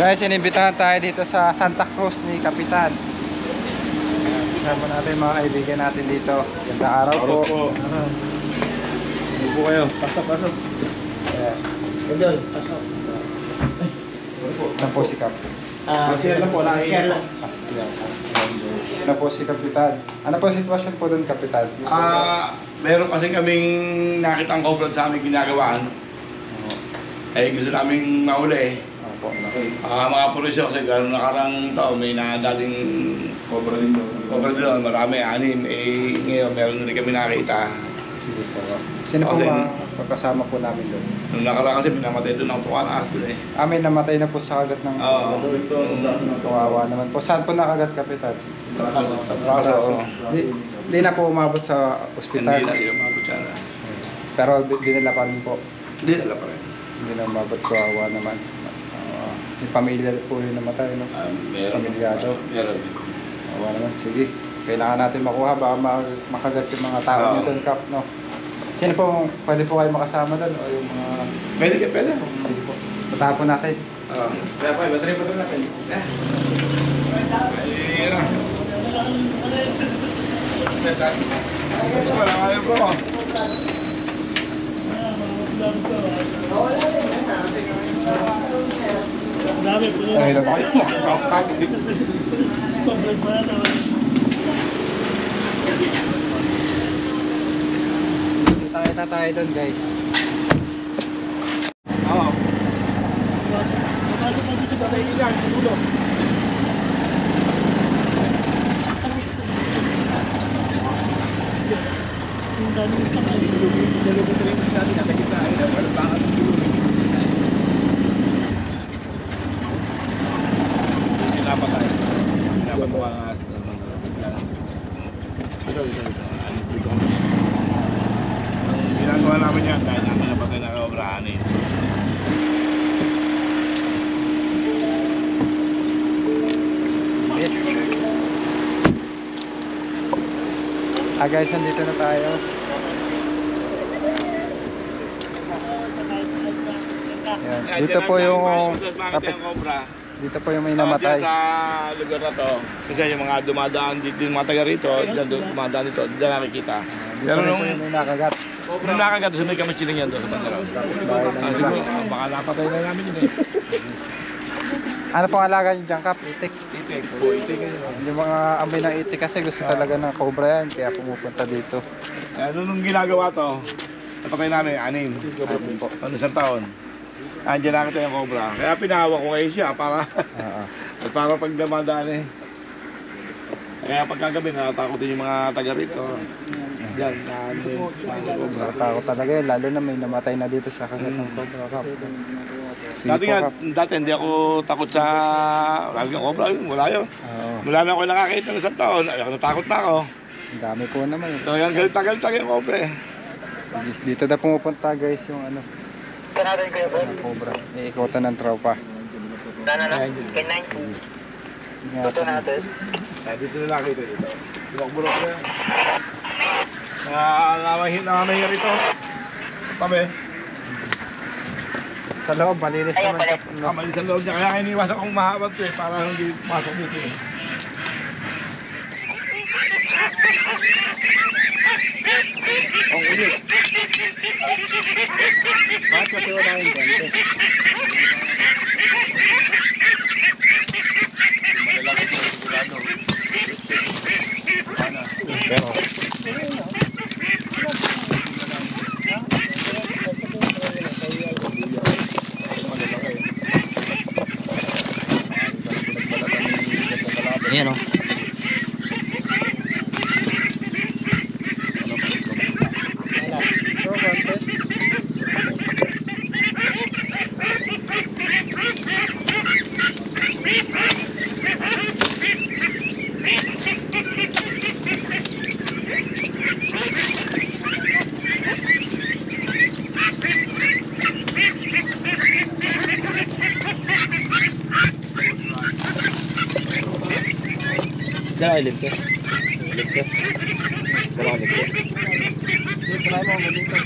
Guys, inibitahan tayo dito sa Santa Cruz ni Kapitan. Kasama natin mga kaibigan natin dito. Gandang araw po. Ano po kayo? Pasok. Idol, pasok. Saan po si Kap? Share lang po. Share lang. Ano po si Kapitan? Ano po sitwasyon po doon, Kapitan? Meron kasi kaming nakita ang cobra sa aming ginagawaan. Eh, gusto naming mahuli. Opo, okay. Mga pulisyo kasi gano'n nakarang taon may nadaling cobra din doon. Cobra din doon, marami, 6. Eh, ngayon meron rin kami nakita. Sige po. Sino po magkasama po namin doon? Nung nakarang kasi minamatay doon ang tukan ahas doon eh. May namatay na po sa kagat ng kawawa naman po. Saan po nakagat, Kapitan? Sa braso. Di na po umabot sa ospital. Hindi na umabot siya na. Pero dinala pa rin po. Hindi na pa rin. Hindi na umabot, kawawa naman. May pamilya po yung namatay, no? Meron. Pamilyado. Meron. Kawawa naman. Sige. Kailangan natin makuha baka makagat yung mga tao nyo doon, Kap, no? Sino po, pwede po kayo makasama doon o yung mga... Pwede. Sige po. Patapon natin. Kaya pa, battery pa doon natin. Ayun. Wala kayo po. Dami po yun. Ay, lang kayo. Tayo doon, guys. Oo. Sa inyo yan, sa dulo. Ginagawa namin yan dahil namin napatay na kaobrahan eh. Guys, nandito na tayo. Yan. Dito po yung dito po yung may namatay. Sa lugar na to, kasi yung mga dumadaan dito, yung mga taga rito, dumadaan dito, diyan nakikita. Dito rin po yung may nakagat. Nung nakagat, may kami siling yan doon sa Bandaraw. Baka napatay na namin yun eh. Ano pong alaga nyo dyan, Kap? Itik. Itik po, itik. Yung mga amoy ng itik kasi gusto talaga ng cobra yan, kaya pumupunta dito. Nung ginagawa to, napatay namin, 6. Ano, isang taon. Andiyan nakita yung cobra. Kaya pinahawa ko ngayon siya para at para pag damadaan eh. Kaya pagkagabi natakotin yung mga taga rito. Diyan, cobra. Nakatakot talaga yun, lalo na may namatay na dito sa kagat ng cobra, Kap. Dati hindi ako takot sa lagi ng cobra, wala yun. Mula na ako nakakita ng isang taon, natakot na ako. Ang dami po naman. So yan, galit-galit yung cobra eh. Dito na pumupunta, guys, yung ano. Cobra. Iikutan ng tropa. K9. Ito natin. Dito na nakita dito. Bulok-bulok na yan. Nakamahin rito. Tabi. Sa loob, malinis naman sa Mali sa loob niya. Kaya iniwasan kong mahabag to eh. Para hindi pasok dito eh. Ang ulit. Bakit kasi wala yung ganito? Malalaki po sigurado. Pero, Ayan o. Dala ilim ke. Ilim ke. Dala ilim ke. try mo dito.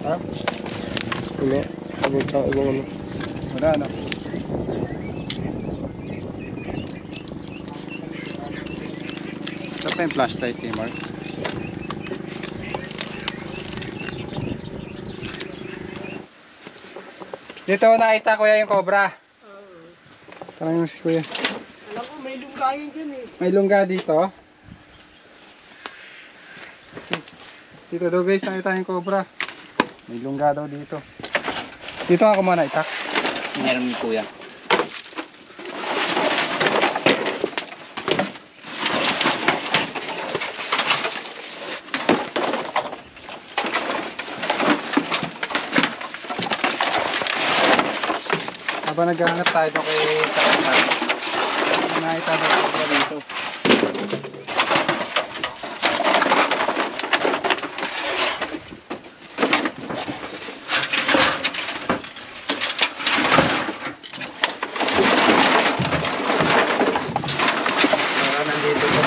Ha? Wala. Ibang ano. Wala na. Ito pa yung flashlight ni Mark. Dito nakita kuya yung cobra. Parang si kuya. Alam ko, may lunggayin dyan eh. May lungga dito. Dito daw guys, nakita yung cobra. May lungga daw dito. Dito ako muna itak. Meron kuya. Habang naghahanap tayo doon kay Kapitan, nakita daw yung cobra dito. Nandito po.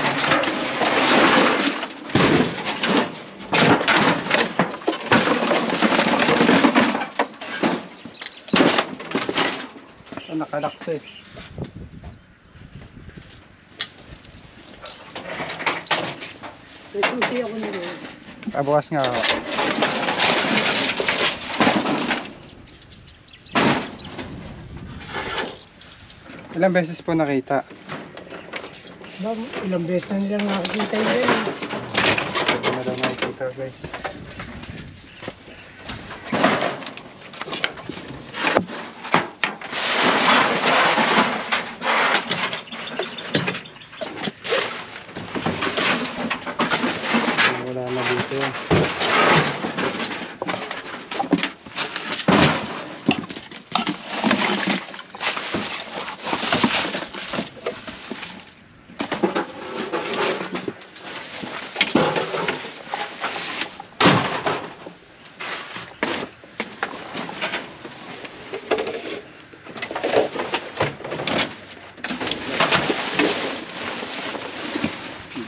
Ito nakalak to eh. May susi ako nila. Kabukas nga ako. Ilang beses po nakita? Ba, ilang beses na nilang nakakita yun din. Ito na daw nakikita guys. Wala na dito.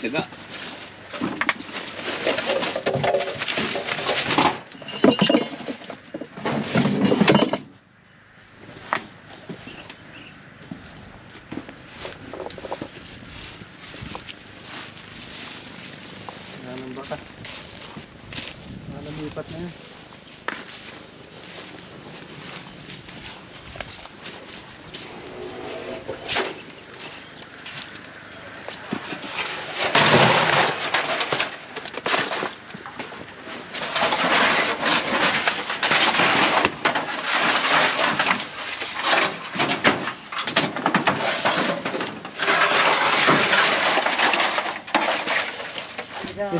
Daga. Wala nang bakas. Wala nang lipat na yan.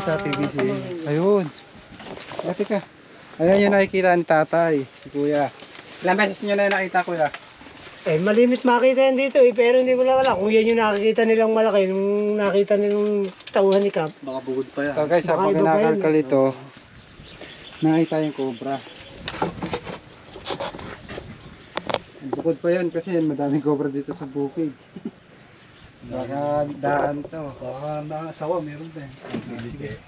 Sa PVC. Ayun. Dati ka. Ayan yung nakikita ni tatay, si kuya. Ilang beses nyo na yung nakita kuya? Eh, malimit makita yan dito eh, pero hindi ko lang alam kung yan yung nakikita nilang malaki, nung nakita nilang tauhan ni Cap. Baka bugod pa yan. Ito guys, Baka habang iba pa yan, kinakalkal ito, nakita yung cobra. Bukod pa yan kasi madaming cobra dito sa bukid. Baka daan to. Baka nasawa, meron pa yan. Sige.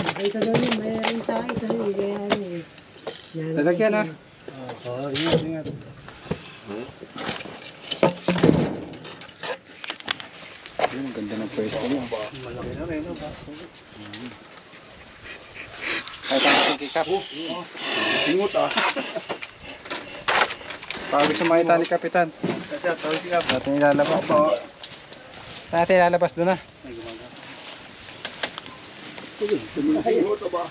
Nakita daw yun, mayroon tayo kasi kaya ano eh. Yan. Lalagyan ha. Oo, ingat, ingat. Ayun, ganda ng pwesto mo. Malaki na rin, no? Kahit ang pagkikap. Singot ah. Baka gusto makita ni Kapitan. Kasi tawag si Kap. Natin ilalabas. Opo. Natin ilalabas doon na. Singot ba?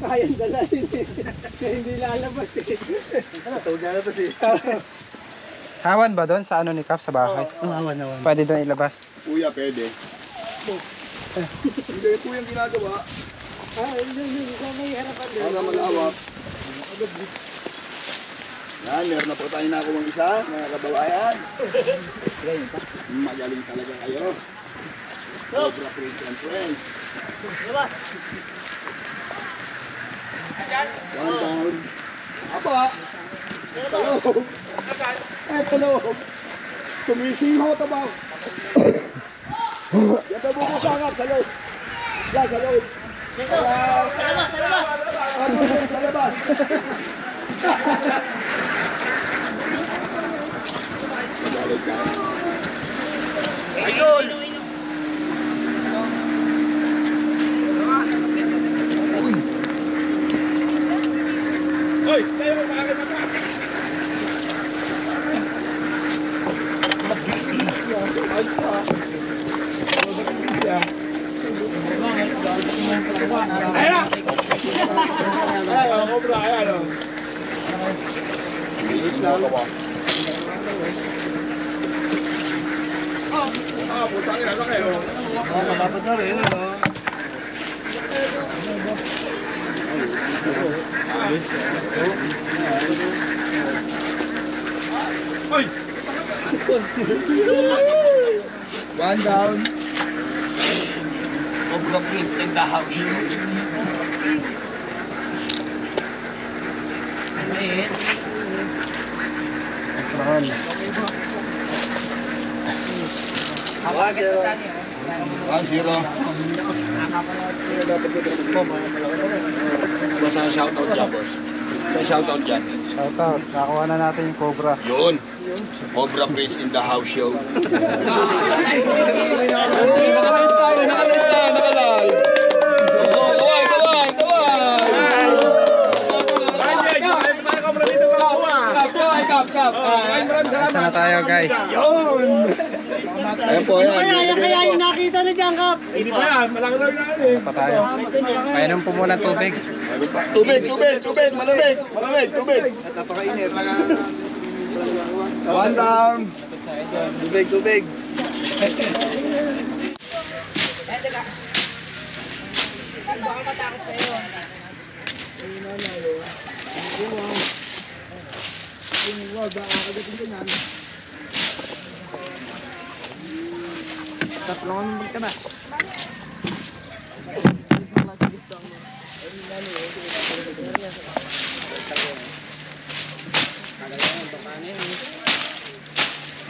Kayang dalahin eh. Kaya hindi lalabas eh. Ano, sa unya na to si. Hawan ba doon sa ano ni Kap sa bahay? Awan. Pwede doon ilabas. Kuya, pwede. Hindi po yung ginagawa. Hindi sa may harapan doon. Para malawak. Yan, meron na po tayo nakuha isa, mga kababayan. Magaling talaga kayo. Cobra Friends and Friends. One down. Apa? Sa loob. Sa loob. Tumisingaw ito ba? Yan daw bubusangat sa loob. Yan, sa loob. Sa labas. Hoy, tayo mo bakit na pa? Ayan na! Ayan, mga cobra, ayan o. Ah, puta ka, ano kayo? Malapad na rin, ano? Hoy! One down. Cobra Prince in the house. Mahal. 1-0. Basta shoutout dyan, boss. May shoutout dyan. Shoutout. Nakakuha na natin yung Cobra. Yun. Cobra Prince in the house show. Isa na tayo guys. Ayan po, ayan. Kaya yung nakita na dyan, Kap. Hindi pa yan, malaki na yan eh. Pa tayo. Painom po muna tubig. Tubig, malamig, tubig. Napakainit. One down. Tubig.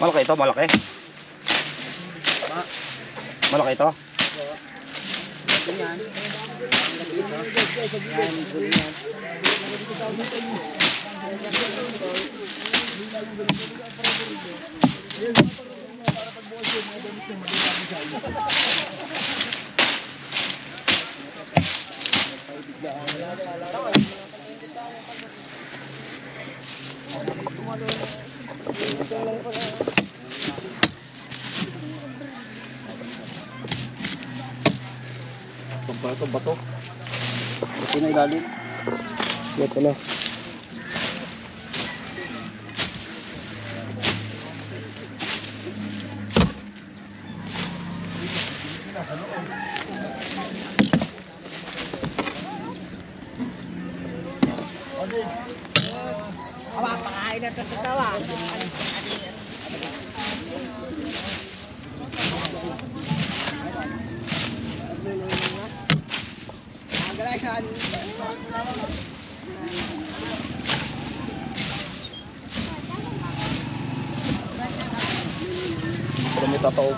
Malaki ito, malaki. Malaki ito. Bato. Ito na ilalim. Ito na. Pakain na ito sa tawa. Pero may tataog.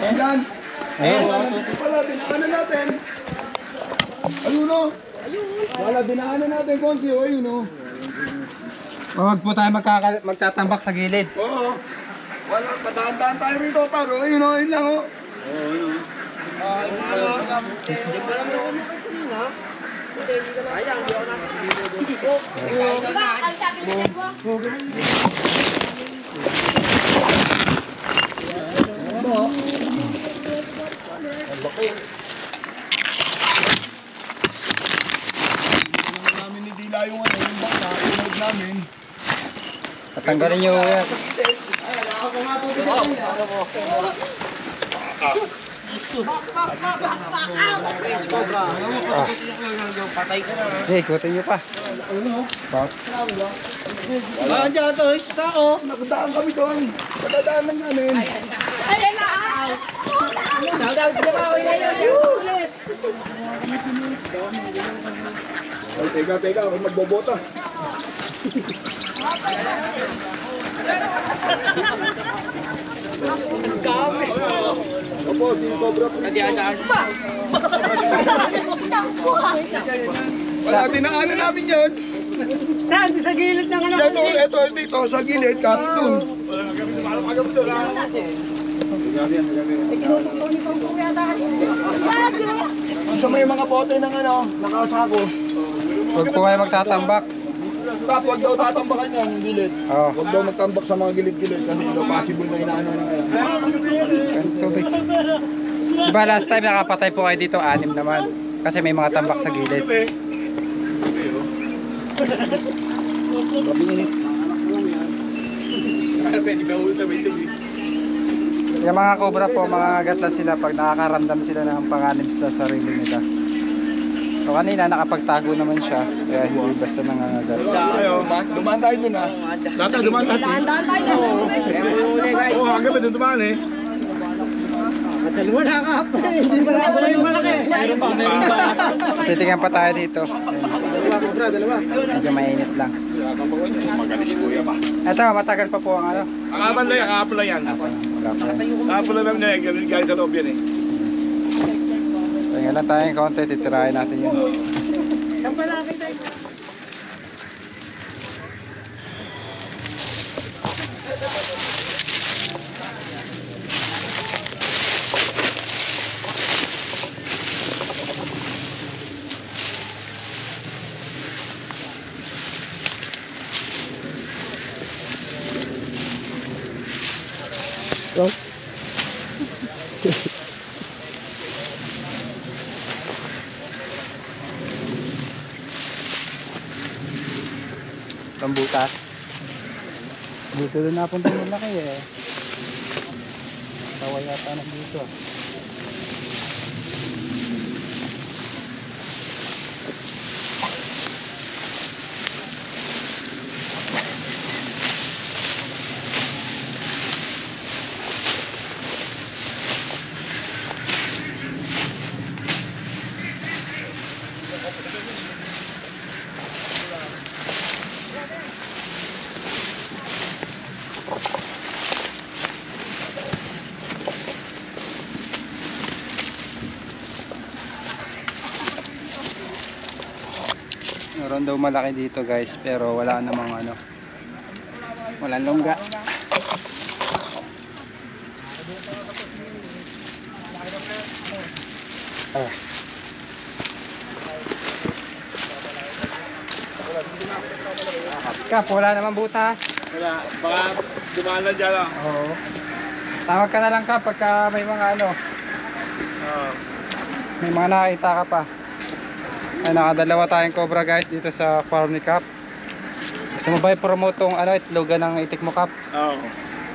Ayan. Ayun. Wala, dinaanan natin. Ayun o. Wala, dinaanan natin, Konsi. Ayun o. Huwag po tayo magtatambak sa gilid. Oo. Wala, padahan-dahan tayo rito, paro. Ayun o, ayun lang o. Namin ni Dila yung ano, yung bangka, yung namin. Tatanggalin nyo yan. Ako nga po pinagin. Hey, ikutin nyo pa. Bak. Nakadaan kami doon. Nakadaan lang namin. Ay, teka, ako magbobota. Opo, si Cobra. Wala, dinaanan namin yun. Saan? Sa gilid ng ano? Yan o, eto, dito, sa gilid, doon. Sa may mga bote ng ano, nakasako. Huwag po kayo magtatambak. Kap, huwag daw tatambakan yan, yung gilid. Oo. Huwag daw magtambak sa mga gilid-gilid kasi daw possible na inaano na kaya. Tubig. Diba last time nakapatay po kayo dito, 6 naman. Kasi may mga tambak sa gilid. Yung mga cobra po, mga gatlan sila pag nakakaramdam sila ng panganib sa sarili nila. So kanina nakapagtago naman siya, kaya hindi basta nangangagat. Dumaan tayo dun ha. Dati dumaan natin. Oo, hanggang ba doon dumaan eh. Dalawa na ka pa eh. Hindi pala ako lang yung malaki. Titingnan pa tayo dito. Dalawa, Cobra, dalawa. Medyo mainit lang. Magalis kuya pa. Ito, matagal pa po ang ano. Kahapon lang yan. Wala pa yan. Kahapon lang namin niya, galing sa loob yan eh. Tingnan lang tayo ng konti, titirahin natin yun. Saan pa nakita ito? Butas. Dito doon napunta yung laki eh. Tawa yata na dito. Meron daw malaki dito guys, pero wala namang ano, walang longga. Kap, wala namang butas. Wala, baka dumaan lang dyan ah. Oo. Tawag ka na lang Kap pagka may mga ano, may mga nakita ka pa. Ay, nakadalawa tayong cobra guys dito sa farm ni Kap. Gusto mo ba i-promote tong ano, itlogan ng itik mo Kap? Oo.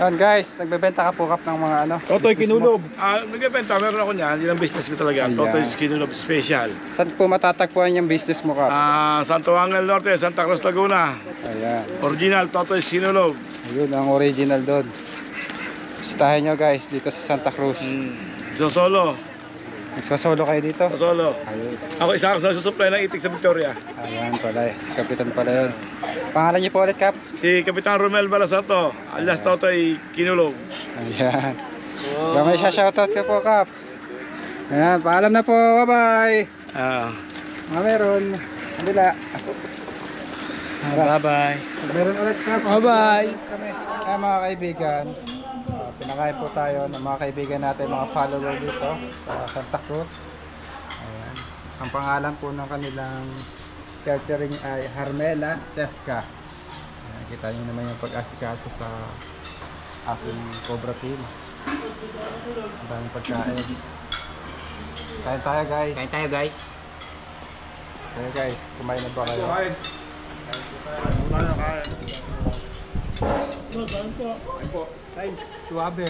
Yan guys, nagbebenta ka po Kap ng mga ano. Totoy business mo. Kinulob. Nagbebenta, meron ako niyan. Yun ang business ko talaga. Ayan. Totoy Kinulob Special. Saan po matatagpuan yung business mo Kap? Santo Angel Norte, Santa Cruz, Laguna. Ayan. Original Totoy Kinulob. Ayun ang original doon. Bisitahin nyo guys dito sa Santa Cruz. Solo. Nagsasolo kayo dito? Solo. Ayun. Ako isa ako sa susupply ng itik sa Victoria. Ayan pala, si Kapitan pala yun. Pangalan niyo po ulit Kap? Si Kapitan Romel Balasato, alias Totoy Kinulob. Ayan. Baka may shoutout ka po Kap. Ayan, paalam na po, bye bye. Mga meron, kabila. Bye-bye. Meron ulit Kap. Bye-bye. Mga kaibigan, pinakain po tayo ng mga kaibigan natin, mga follower dito sa Santa Cruz. Ayan. Ang pangalan po ng kanilang catering ay Harmela Cheska. Ayan, kita nyo naman yung pag-asikaso sa aking Cobra team. Ang daming pagkain. Kain tayo guys. Kain tayo guys. Kaya guys, kumain na ba kayo? Suwabe.